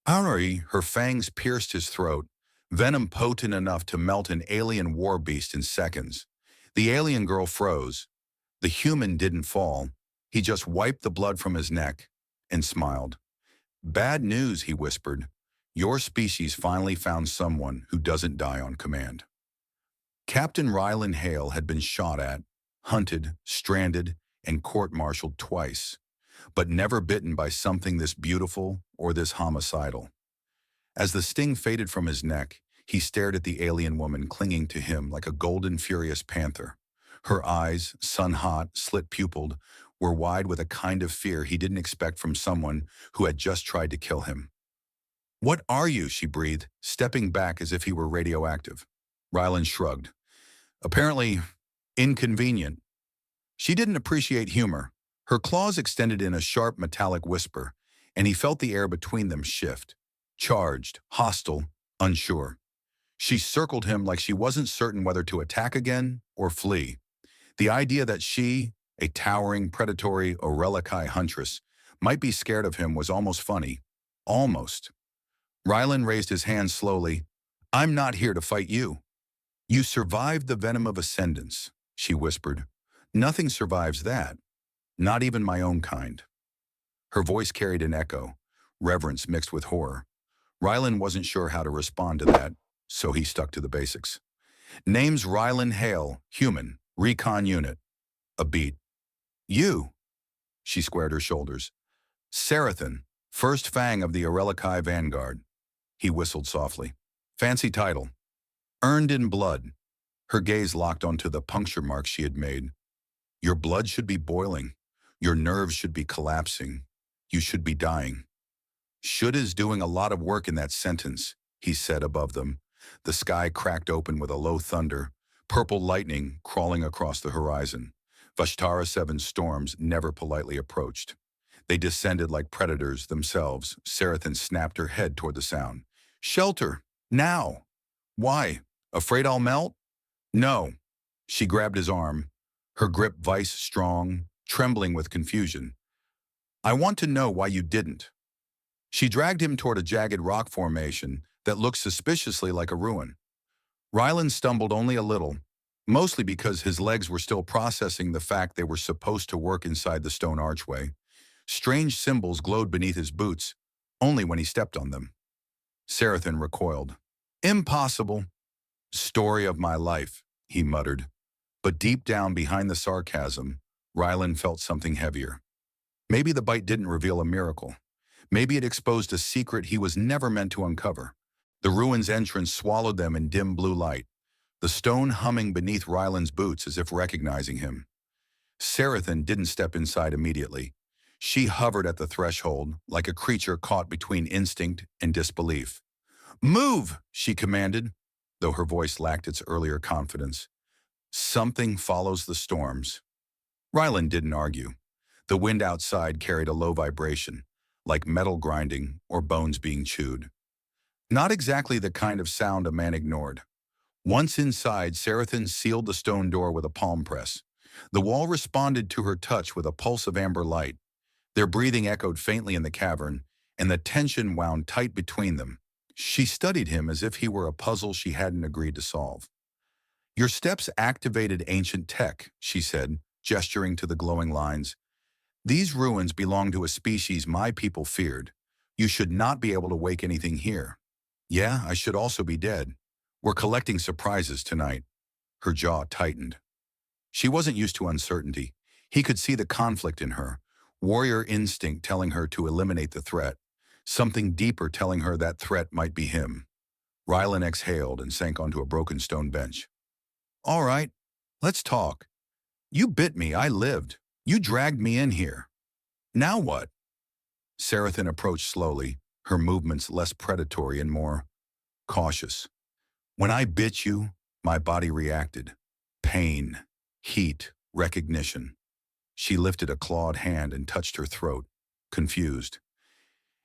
Honorary, her fangs pierced his throat, venom potent enough to melt an alien war beast in seconds. The alien girl froze. The human didn't fall. He just wiped the blood from his neck and smiled. Bad news, he whispered. Your species finally found someone who doesn't die on command. Captain Rylan Hale had been shot at, hunted, stranded, and court-martialed twice, but never bitten by something this beautiful or this homicidal. As the sting faded from his neck, he stared at the alien woman clinging to him like a golden furious panther. Her eyes, sun-hot, slit-pupiled, were wide with a kind of fear he didn't expect from someone who had just tried to kill him. "What are you?" she breathed, stepping back as if he were radioactive. Rylan shrugged. "Apparently, inconvenient." She didn't appreciate humor. Her claws extended in a sharp metallic whisper, and he felt the air between them shift. Charged, hostile, unsure. She circled him like she wasn't certain whether to attack again or flee. The idea that she, a towering, predatory Orelikai huntress, might be scared of him was almost funny. Almost. Rylan raised his hand slowly. "I'm not here to fight you." "You survived the venom of ascendance," she whispered. "Nothing survives that. Not even my own kind." Her voice carried an echo, reverence mixed with horror. Rylan wasn't sure how to respond to that, so he stuck to the basics. "Name's Rylan Hale, human, recon unit." A beat. "You?" She squared her shoulders. "Sarathan, first fang of the Orelikai Vanguard." He whistled softly. "Fancy title. Earned in blood." Her gaze locked onto the puncture marks she had made. "Your blood should be boiling. Your nerves should be collapsing. You should be dying." "Should is doing a lot of work in that sentence," he said above them. The sky cracked open with a low thunder, purple lightning crawling across the horizon. Vashtara 7 storms never politely approached. They descended like predators themselves. Sarathan snapped her head toward the sound. "Shelter! Now!" "Why? Afraid I'll melt?" "No." She grabbed his arm, her grip vice strong, trembling with confusion. "I want to know why you didn't." She dragged him toward a jagged rock formation that looked suspiciously like a ruin. Rylan stumbled only a little, mostly because his legs were still processing the fact they were supposed to work inside the stone archway. Strange symbols glowed beneath his boots, only when he stepped on them. Sarathan recoiled. "Impossible." "Story of my life," he muttered. But deep down behind the sarcasm, Rylan felt something heavier. Maybe the bite didn't reveal a miracle. Maybe it exposed a secret he was never meant to uncover. The ruin's entrance swallowed them in dim blue light, the stone humming beneath Rylan's boots as if recognizing him. Sarathan didn't step inside immediately. She hovered at the threshold, like a creature caught between instinct and disbelief. "Move!" she commanded, though her voice lacked its earlier confidence. "Something follows the storms." Rylan didn't argue. The wind outside carried a low vibration, like metal grinding or bones being chewed. Not exactly the kind of sound a man ignored. Once inside, Sarathan sealed the stone door with a palm press. The wall responded to her touch with a pulse of amber light. Their breathing echoed faintly in the cavern, and the tension wound tight between them. She studied him as if he were a puzzle she hadn't agreed to solve. "Your steps activated ancient tech," she said, gesturing to the glowing lines. "These ruins belong to a species my people feared. You should not be able to wake anything here." "Yeah, I should also be dead. We're collecting surprises tonight." Her jaw tightened. She wasn't used to uncertainty. He could see the conflict in her, warrior instinct telling her to eliminate the threat, something deeper telling her that threat might be him. Rylan exhaled and sank onto a broken stone bench. "All right, let's talk. You bit me, I lived. You dragged me in here. Now what?" Sarathan approached slowly, her movements less predatory and more cautious. "When I bit you, my body reacted. Pain, heat, recognition." She lifted a clawed hand and touched her throat, confused.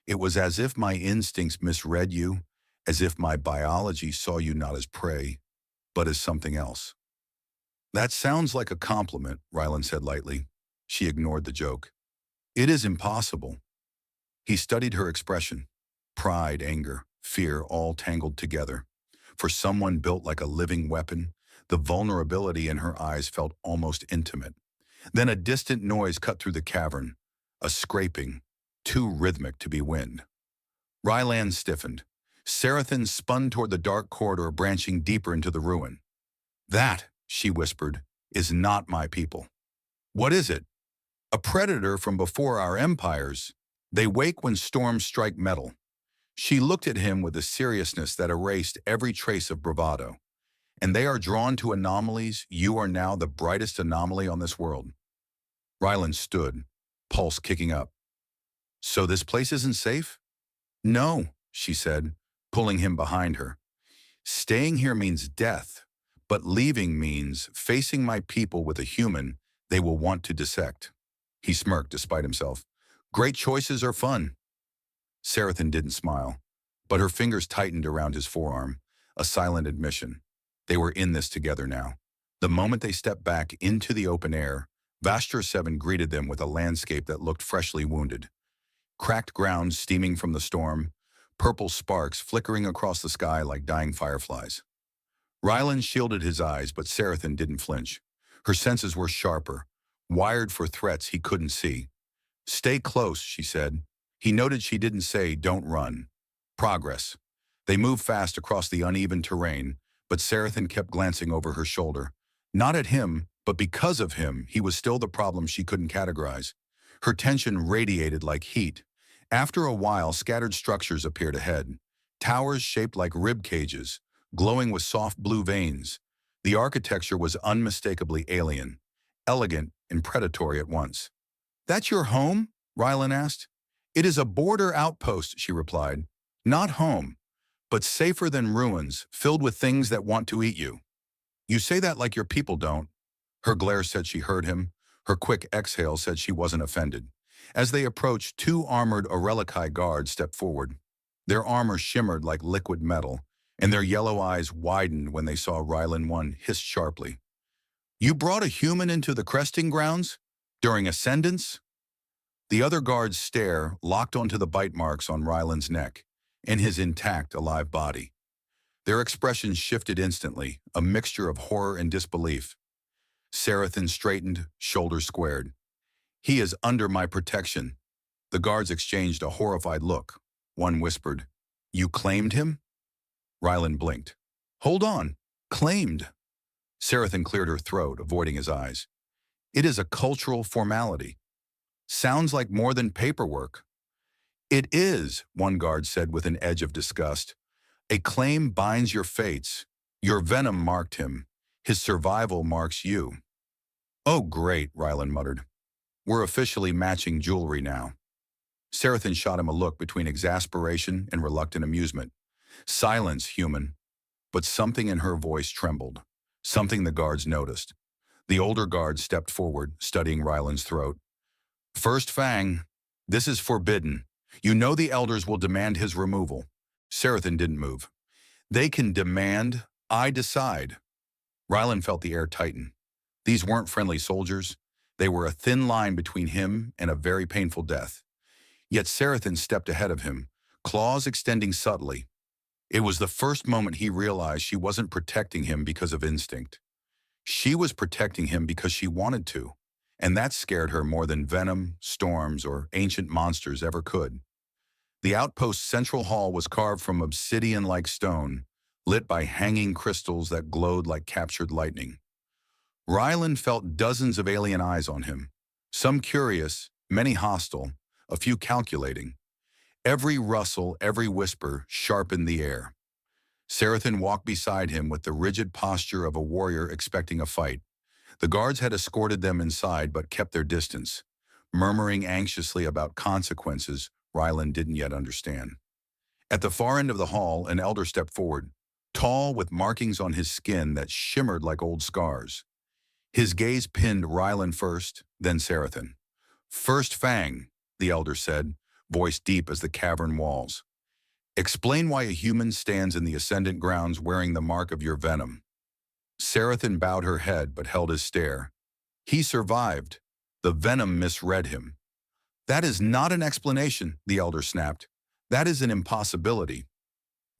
"It was as if my instincts misread you, as if my biology saw you not as prey, but as something else." "That sounds like a compliment," Rylan said lightly. She ignored the joke. "It is impossible." He studied her expression. Pride, anger, fear all tangled together. For someone built like a living weapon, the vulnerability in her eyes felt almost intimate. Then a distant noise cut through the cavern, a scraping, too rhythmic to be wind. Rylan stiffened. Sarathan spun toward the dark corridor branching deeper into the ruin. That, she whispered, is not my people. What is it? A predator from before our empires. They wake when storms strike metal. She looked at him with a seriousness that erased every trace of bravado. And they are drawn to anomalies. You are now the brightest anomaly on this world. Rylan stood, pulse kicking up. So this place isn't safe? No, she said, pulling him behind her. Staying here means death, but leaving means facing my people with a human they will want to dissect. He smirked despite himself. Great choices are fun. Sarathan didn't smile, but her fingers tightened around his forearm, a silent admission. They were in this together now. The moment they stepped back into the open air, Vastra 7 greeted them with a landscape that looked freshly wounded. Cracked ground steaming from the storm, purple sparks flickering across the sky like dying fireflies. Rylan shielded his eyes, but Sarathan didn't flinch. Her senses were sharper, wired for threats he couldn't see. Stay close, she said. He noted she didn't say, don't run. Progress. They moved fast across the uneven terrain, but Sarathan kept glancing over her shoulder. Not at him, but because of him, he was still the problem she couldn't categorize. Her tension radiated like heat. After a while, scattered structures appeared ahead. Towers shaped like rib cages, glowing with soft blue veins. The architecture was unmistakably alien, elegant and predatory at once. That's your home? Rylan asked. It is a border outpost, she replied. Not home, but safer than ruins, filled with things that want to eat you. You say that like your people don't. Her glare said she heard him. Her quick exhale said she wasn't offended. As they approached, 2 armored Orelikai guards stepped forward. Their armor shimmered like liquid metal, and their yellow eyes widened when they saw Rylan 1 hiss sharply. You brought a human into the cresting grounds? During ascendance? The other guard's stare locked onto the bite marks on Rylan's neck and his intact, alive body. Their expressions shifted instantly, a mixture of horror and disbelief. Sarathan straightened, shoulders squared. He is under my protection. The guards exchanged a horrified look. One whispered, You claimed him? Rylan blinked. Hold on. Claimed. Sarathan cleared her throat, avoiding his eyes. It is a cultural formality. Sounds like more than paperwork. It is, one guard said with an edge of disgust. A claim binds your fates. Your venom marked him. His survival marks you. Oh, great, Rylan muttered. We're officially matching jewelry now. Sarathan shot him a look between exasperation and reluctant amusement. Silence, human. But something in her voice trembled. Something the guards noticed. The older guard stepped forward, studying Rylan's throat. First Fang, this is forbidden. You know the elders will demand his removal. Sarathan didn't move. They can demand, I decide. Rylan felt the air tighten. These weren't friendly soldiers. They were a thin line between him and a very painful death. Yet Sarathan stepped ahead of him, claws extending subtly. It was the first moment he realized she wasn't protecting him because of instinct. She was protecting him because she wanted to, and that scared her more than venom, storms, or ancient monsters ever could. The outpost's central hall was carved from obsidian-like stone, lit by hanging crystals that glowed like captured lightning. Rylan felt dozens of alien eyes on him, some curious, many hostile, a few calculating. Every rustle, every whisper sharpened the air. Sarathan walked beside him with the rigid posture of a warrior expecting a fight. The guards had escorted them inside but kept their distance, murmuring anxiously about consequences Rylan didn't yet understand. At the far end of the hall, an elder stepped forward, tall with markings on his skin that shimmered like old scars. His gaze pinned Rylan first, then Sarathan. First Fang, the elder said, voice deep as the cavern walls. Explain why a human stands in the ascendant grounds wearing the mark of your venom. Sarathan bowed her head but held his stare. He survived. The venom misread him. That is not an explanation, the elder snapped. That is an impossibility.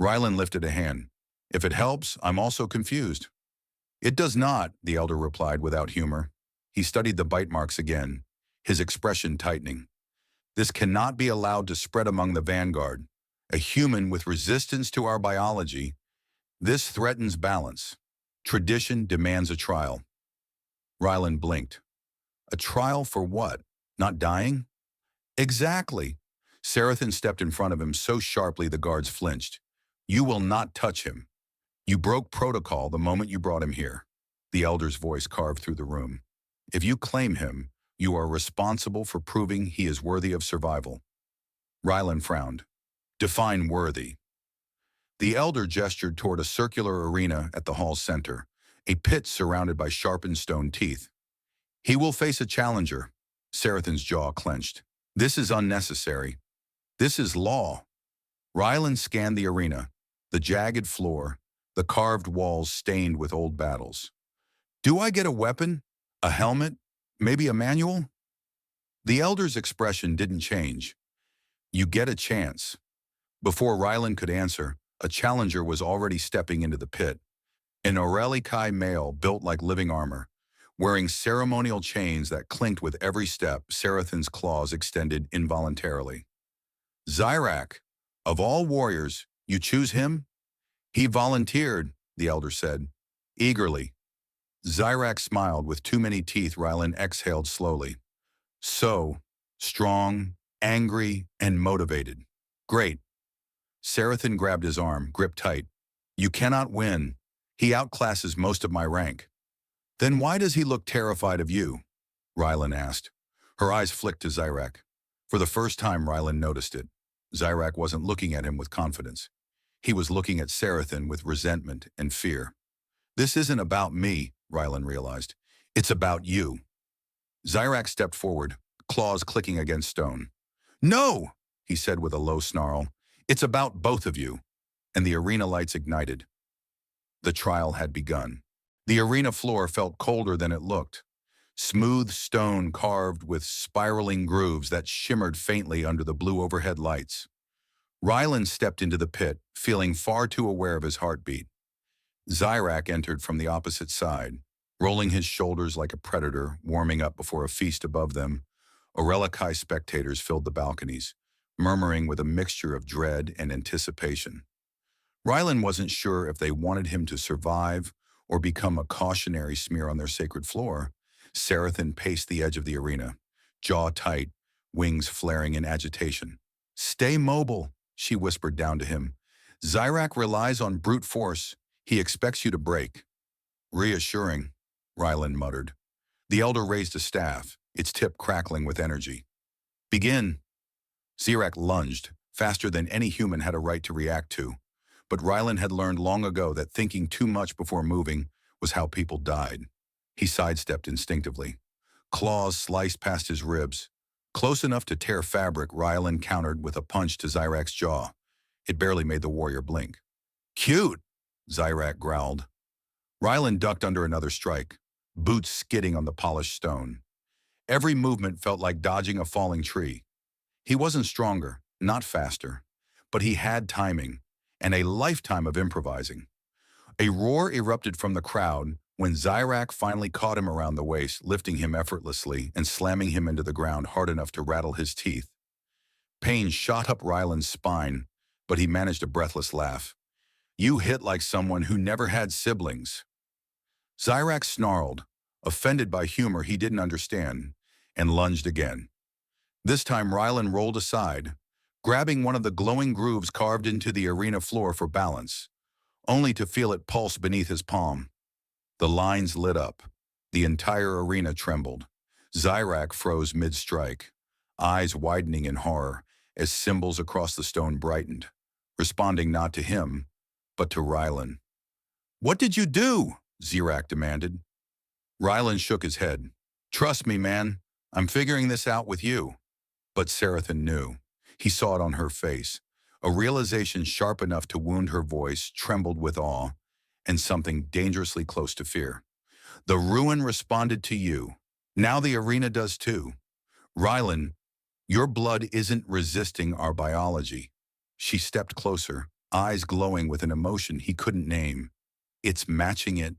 Rylan lifted a hand. If it helps, I'm also confused. It does not, the elder replied without humor. He studied the bite marks again, his expression tightening. This cannot be allowed to spread among the vanguard. A human with resistance to our biology. This threatens balance. Tradition demands a trial. Rylan blinked. A trial for what? Not dying? Exactly. Sarathan stepped in front of him so sharply the guards flinched. You will not touch him. You broke protocol the moment you brought him here. The elder's voice carved through the room. If you claim him, you are responsible for proving he is worthy of survival. Rylan frowned. Define worthy. The elder gestured toward a circular arena at the hall's center, a pit surrounded by sharpened stone teeth. He will face a challenger. Sarathan's jaw clenched. This is unnecessary. This is law. Rylan scanned the arena, the jagged floor, the carved walls stained with old battles. Do I get a weapon? A helmet? Maybe a manual? The elder's expression didn't change. You get a chance. Before Rylan could answer, a challenger was already stepping into the pit. An Aurelikai male built like living armor, wearing ceremonial chains that clinked with every step. Sarathan's claws extended involuntarily. Zyrak, of all warriors, you choose him? He volunteered, the elder said, eagerly. Zyrak smiled with too many teeth. Rylan exhaled slowly. So, strong, angry, and motivated. Great. Sarathan grabbed his arm, gripped tight. You cannot win. He outclasses most of my rank. Then why does he look terrified of you? Rylan asked. Her eyes flicked to Zyrak. For the first time, Rylan noticed it. Zyrak wasn't looking at him with confidence. He was looking at Sarathan with resentment and fear. This isn't about me, Rylan realized. It's about you. Zyrak stepped forward, claws clicking against stone. No, he said with a low snarl. It's about both of you. And the arena lights ignited. The trial had begun. The arena floor felt colder than it looked. Smooth stone carved with spiraling grooves that shimmered faintly under the blue overhead lights. Rylan stepped into the pit, feeling far too aware of his heartbeat. Zyrak entered from the opposite side, rolling his shoulders like a predator, warming up before a feast above them. Aurelikai spectators filled the balconies, murmuring with a mixture of dread and anticipation. Rylan wasn't sure if they wanted him to survive or become a cautionary smear on their sacred floor. Sarathan paced the edge of the arena, jaw tight, wings flaring in agitation. Stay mobile, she whispered down to him. Zyrak relies on brute force. He expects you to break. Reassuring, Rylan muttered. The elder raised a staff, its tip crackling with energy. Begin. Zyrak lunged, faster than any human had a right to react to. But Rylan had learned long ago that thinking too much before moving was how people died. He sidestepped instinctively. Claws sliced past his ribs. Close enough to tear fabric, Rylan countered with a punch to Zyrak's jaw. It barely made the warrior blink. Cute, Zyrak growled. Rylan ducked under another strike, boots skidding on the polished stone. Every movement felt like dodging a falling tree. He wasn't stronger, not faster, but he had timing, and a lifetime of improvising. A roar erupted from the crowd when Zyrak finally caught him around the waist, lifting him effortlessly and slamming him into the ground hard enough to rattle his teeth. Pain shot up Rylan's spine, but he managed a breathless laugh. You hit like someone who never had siblings. Zyrak snarled, offended by humor he didn't understand, and lunged again. This time Rylan rolled aside, grabbing one of the glowing grooves carved into the arena floor for balance, only to feel it pulse beneath his palm. The lines lit up. The entire arena trembled. Zyrak froze mid-strike, eyes widening in horror as symbols across the stone brightened, responding not to him, but to Rylan. What did you do? Zyrak demanded. Rylan shook his head. Trust me, man. I'm figuring this out with you. But Sarathan knew. He saw it on her face. A realization sharp enough to wound her voice trembled with awe, and something dangerously close to fear. The ruin responded to you. Now the arena does too. Rylan, your blood isn't resisting our biology. She stepped closer, eyes glowing with an emotion he couldn't name. It's matching it.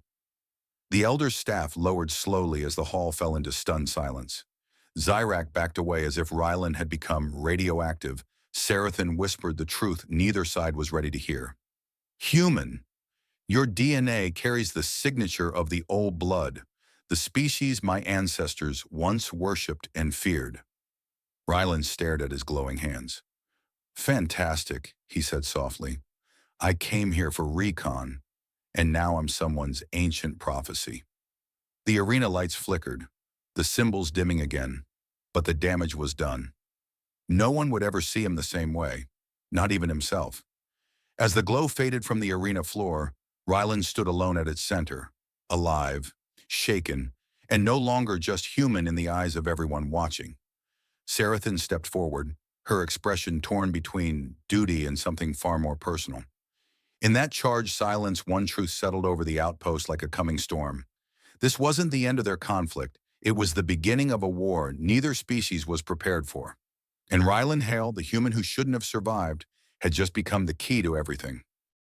The elder's staff lowered slowly as the hall fell into stunned silence. Zyrak backed away as if Rylan had become radioactive. Sarathan whispered the truth neither side was ready to hear. Human. Your DNA carries the signature of the old blood, the species my ancestors once worshipped and feared. Rylan stared at his glowing hands. Fantastic, he said softly. I came here for recon, and now I'm someone's ancient prophecy. The arena lights flickered, the symbols dimming again, but the damage was done. No one would ever see him the same way, not even himself. As the glow faded from the arena floor, Rylan stood alone at its center, alive, shaken, and no longer just human in the eyes of everyone watching. Sarathan stepped forward, her expression torn between duty and something far more personal. In that charged silence, one truth settled over the outpost like a coming storm. This wasn't the end of their conflict. It was the beginning of a war neither species was prepared for. And Rylan Hale, the human who shouldn't have survived, had just become the key to everything.